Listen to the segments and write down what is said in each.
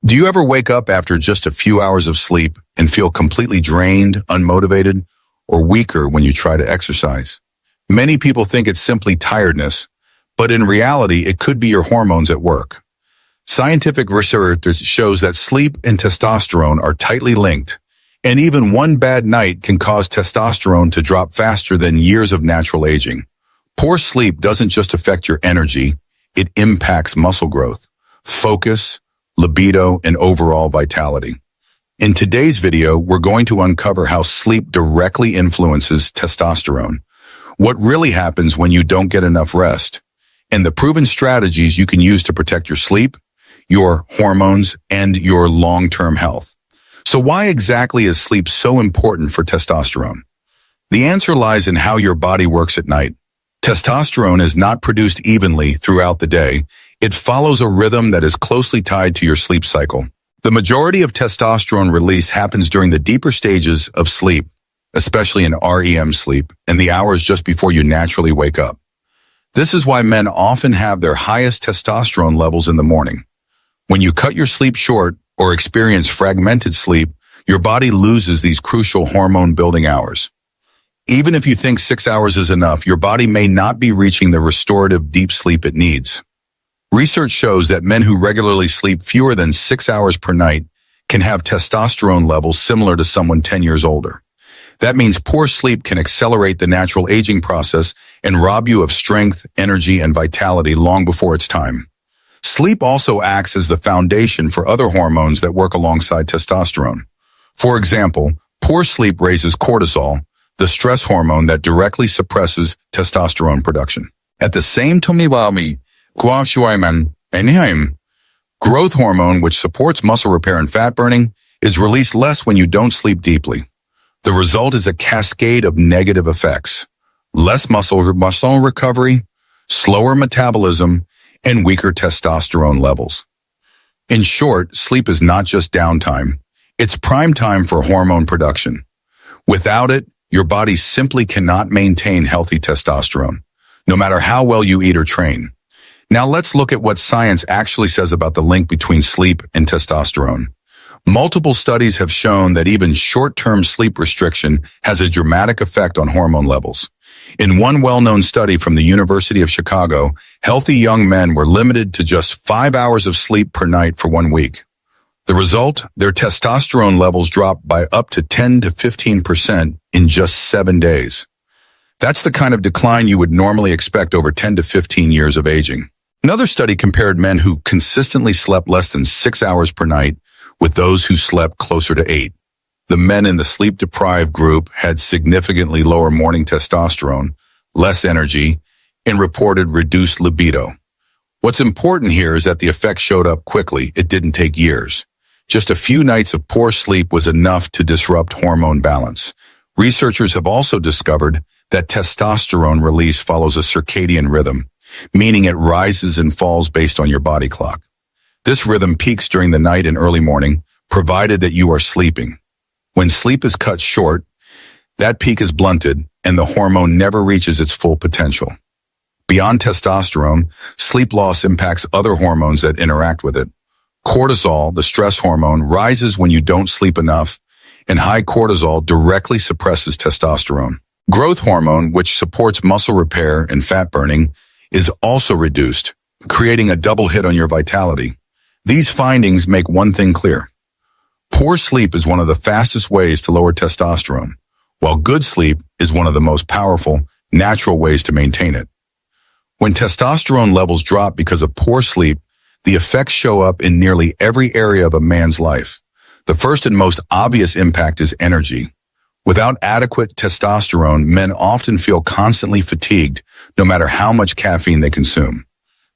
Do you ever wake up after just a few hours of sleep and feel completely drained, unmotivated, or weaker when you try to exercise? Many people think it's simply tiredness, but in reality, it could be your hormones at work. Scientific research shows that sleep and testosterone are tightly linked, and even one bad night can cause testosterone to drop faster than years of natural aging. Poor sleep doesn't just affect your energy, it impacts muscle growth, focus, libido, and overall vitality. In today's video, we're going to uncover how sleep directly influences testosterone, what really happens when you don't get enough rest, and the proven strategies you can use to protect your sleep, your hormones, and your long-term health. So why exactly is sleep so important for testosterone? The answer lies in how your body works at night. Testosterone is not produced evenly throughout the day. It follows a rhythm that is closely tied to your sleep cycle. The majority of testosterone release happens during the deeper stages of sleep, especially in REM sleep, and the hours just before you naturally wake up. This is why men often have their highest testosterone levels in the morning. When you cut your sleep short or experience fragmented sleep, your body loses these crucial hormone-building hours. Even if you think 6 hours is enough, your body may not be reaching the restorative deep sleep it needs. Research shows that men who regularly sleep fewer than 6 hours per night can have testosterone levels similar to someone 10 years older. That means poor sleep can accelerate the natural aging process and rob you of strength, energy, and vitality long before it's time. Sleep also acts as the foundation for other hormones that work alongside testosterone. For example, poor sleep raises cortisol, the stress hormone that directly suppresses testosterone production. At the same time, growth hormone, which supports muscle repair and fat burning, is released less when you don't sleep deeply. The result is a cascade of negative effects: less muscle recovery, slower metabolism, and weaker testosterone levels. In short, sleep is not just downtime, it's prime time for hormone production. Without it, your body simply cannot maintain healthy testosterone, no matter how well you eat or train. Now let's look at what science actually says about the link between sleep and testosterone. Multiple studies have shown that even short-term sleep restriction has a dramatic effect on hormone levels. In one well-known study from the University of Chicago, healthy young men were limited to just 5 hours of sleep per night for 1 week. The result? Their testosterone levels dropped by up to 10 to 15% in just 7 days. That's the kind of decline you would normally expect over 10 to 15 years of aging. Another study compared men who consistently slept less than 6 hours per night with those who slept closer to 8. The men in the sleep-deprived group had significantly lower morning testosterone, less energy, and reported reduced libido. What's important here is that the effect showed up quickly. It didn't take years. Just a few nights of poor sleep was enough to disrupt hormone balance. Researchers have also discovered that testosterone release follows a circadian rhythm, meaning it rises and falls based on your body clock. This rhythm peaks during the night and early morning, provided that you are sleeping. When sleep is cut short, that peak is blunted and the hormone never reaches its full potential. Beyond testosterone, sleep loss impacts other hormones that interact with it. Cortisol, the stress hormone, rises when you don't sleep enough, and high cortisol directly suppresses testosterone. Growth hormone, which supports muscle repair and fat burning, is also reduced, creating a double hit on your vitality. These findings make one thing clear. Poor sleep is one of the fastest ways to lower testosterone, while good sleep is one of the most powerful, natural ways to maintain it. When testosterone levels drop because of poor sleep, the effects show up in nearly every area of a man's life. The first and most obvious impact is energy. Without adequate testosterone, men often feel constantly fatigued, no matter how much caffeine they consume.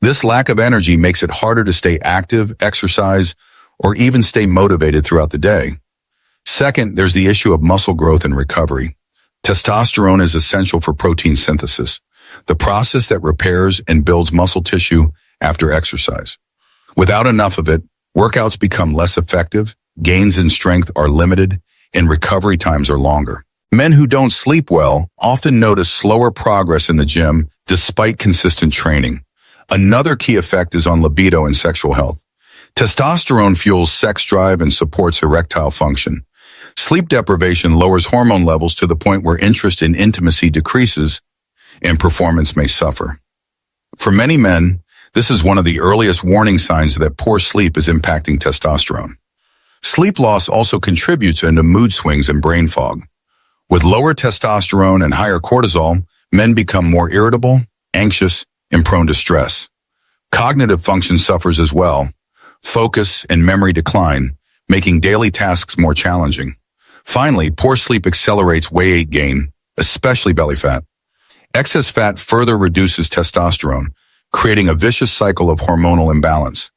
This lack of energy makes it harder to stay active, exercise, or even stay motivated throughout the day. Second, there's the issue of muscle growth and recovery. Testosterone is essential for protein synthesis, the process that repairs and builds muscle tissue after exercise. Without enough of it, workouts become less effective, gains in strength are limited, and recovery times are longer. Men who don't sleep well often notice slower progress in the gym despite consistent training. Another key effect is on libido and sexual health. Testosterone fuels sex drive and supports erectile function. Sleep deprivation lowers hormone levels to the point where interest in intimacy decreases and performance may suffer. For many men, this is one of the earliest warning signs that poor sleep is impacting testosterone. Sleep loss also contributes into mood swings and brain fog. With lower testosterone and higher cortisol, men become more irritable, anxious, and prone to stress. Cognitive function suffers as well. Focus and memory decline, making daily tasks more challenging. Finally, poor sleep accelerates weight gain, especially belly fat. Excess fat further reduces testosterone, creating a vicious cycle of hormonal imbalance.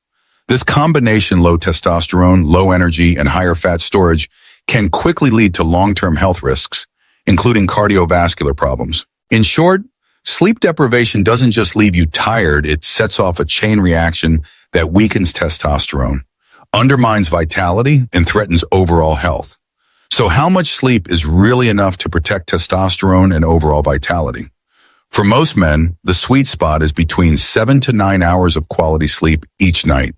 This combination, low testosterone, low energy, and higher fat storage, can quickly lead to long-term health risks, including cardiovascular problems. In short, sleep deprivation doesn't just leave you tired, it sets off a chain reaction that weakens testosterone, undermines vitality, and threatens overall health. So how much sleep is really enough to protect testosterone and overall vitality? For most men, the sweet spot is between 7 to 9 hours of quality sleep each night.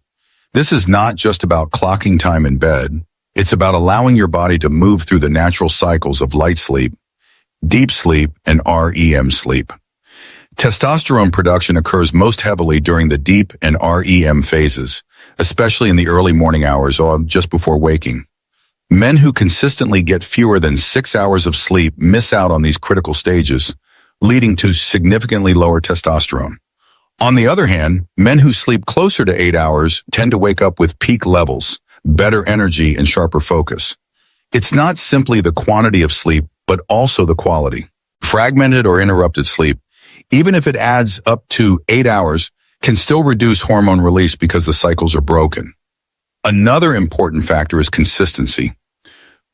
This is not just about clocking time in bed. It's about allowing your body to move through the natural cycles of light sleep, deep sleep, and REM sleep. Testosterone production occurs most heavily during the deep and REM phases, especially in the early morning hours or just before waking. Men who consistently get fewer than 6 hours of sleep miss out on these critical stages, leading to significantly lower testosterone. On the other hand, men who sleep closer to 8 hours tend to wake up with peak levels, better energy, and sharper focus. It's not simply the quantity of sleep, but also the quality. Fragmented or interrupted sleep, even if it adds up to 8 hours, can still reduce hormone release because the cycles are broken. Another important factor is consistency.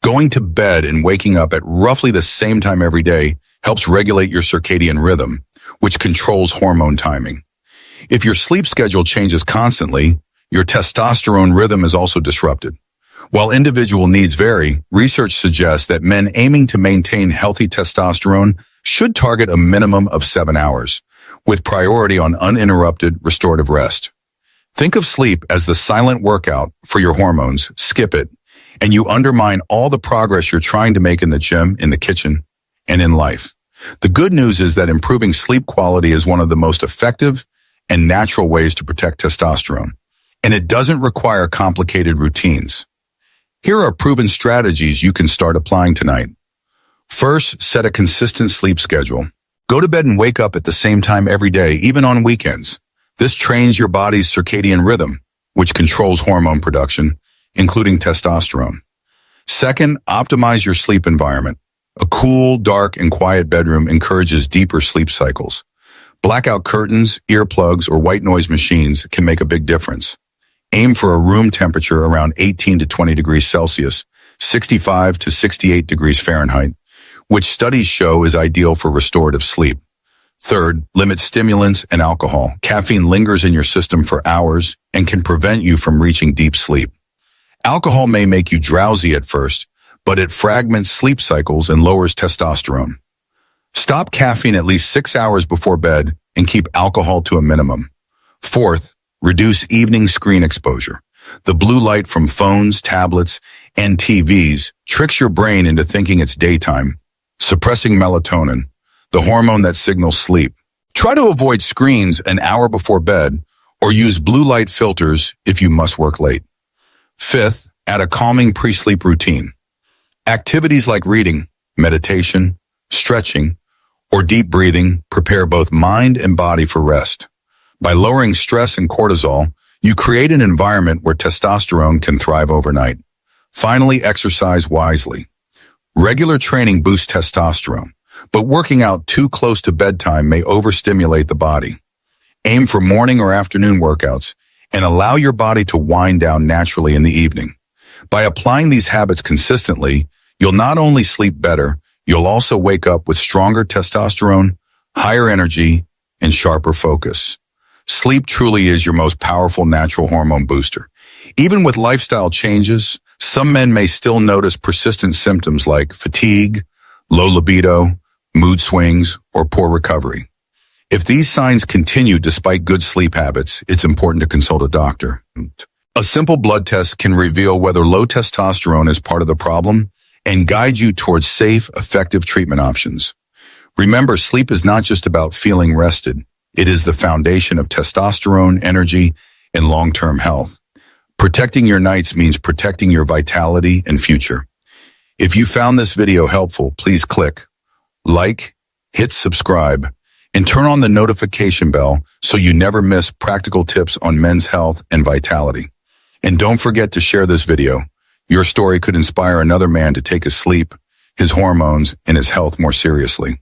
Going to bed and waking up at roughly the same time every day helps regulate your circadian rhythm, which controls hormone timing. If your sleep schedule changes constantly, your testosterone rhythm is also disrupted. While individual needs vary, research suggests that men aiming to maintain healthy testosterone should target a minimum of 7 hours, with priority on uninterrupted restorative rest. Think of sleep as the silent workout for your hormones. Skip it, and you undermine all the progress you're trying to make in the gym, in the kitchen, and in life. The good news is that improving sleep quality is one of the most effective and natural ways to protect testosterone, and it doesn't require complicated routines. Here are proven strategies you can start applying tonight. First, set a consistent sleep schedule. Go to bed and wake up at the same time every day, even on weekends. This trains your body's circadian rhythm, which controls hormone production, including testosterone. Second, optimize your sleep environment. A cool, dark, and quiet bedroom encourages deeper sleep cycles. Blackout curtains, earplugs, or white noise machines can make a big difference. Aim for a room temperature around 18 to 20 degrees Celsius, 65 to 68 degrees Fahrenheit, which studies show is ideal for restorative sleep. Third, limit stimulants and alcohol. Caffeine lingers in your system for hours and can prevent you from reaching deep sleep. Alcohol may make you drowsy at first, but it fragments sleep cycles and lowers testosterone. Stop caffeine at least 6 hours before bed and keep alcohol to a minimum. Fourth, reduce evening screen exposure. The blue light from phones, tablets, and TVs tricks your brain into thinking it's daytime, suppressing melatonin, the hormone that signals sleep. Try to avoid screens an hour before bed or use blue light filters if you must work late. Fifth, add a calming pre-sleep routine. Activities like reading, meditation, stretching, or deep breathing prepare both mind and body for rest. By lowering stress and cortisol, you create an environment where testosterone can thrive overnight. Finally, exercise wisely. Regular training boosts testosterone, but working out too close to bedtime may overstimulate the body. Aim for morning or afternoon workouts and allow your body to wind down naturally in the evening. By applying these habits consistently, you'll not only sleep better, you'll also wake up with stronger testosterone, higher energy, and sharper focus. Sleep truly is your most powerful natural hormone booster. Even with lifestyle changes, some men may still notice persistent symptoms like fatigue, low libido, mood swings, or poor recovery. If these signs continue despite good sleep habits, it's important to consult a doctor. A simple blood test can reveal whether low testosterone is part of the problem and guide you towards safe, effective treatment options. Remember, sleep is not just about feeling rested. It is the foundation of testosterone, energy, and long-term health. Protecting your nights means protecting your vitality and future. If you found this video helpful, please click like, hit subscribe, and turn on the notification bell so you never miss practical tips on men's health and vitality. And don't forget to share this video. Your story could inspire another man to take his sleep, his hormones, and his health more seriously.